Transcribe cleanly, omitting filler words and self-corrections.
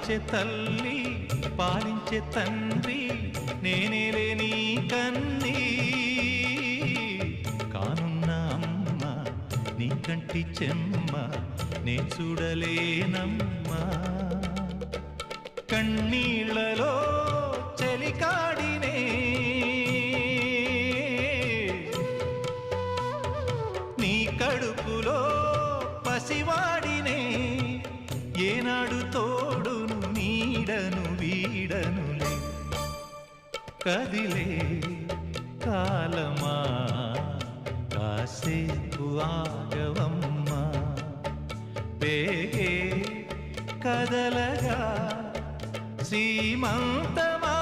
లాలించే తల్లి పాలించే తండ్రి నేనేలే నీ కన్నీ కానున్న అమ్మ నీ కంటి చెమ్మ నే చూడలేనమ్మా కన్నీళ్లలో చలికాడినే నీ కడుపులో పసివాడినే ఏనాడు తోడును నీడను వీడనులే కదిలే కాలమా కాసేపు ఆగవమ్మా వేగే కదలగా సీమంతమా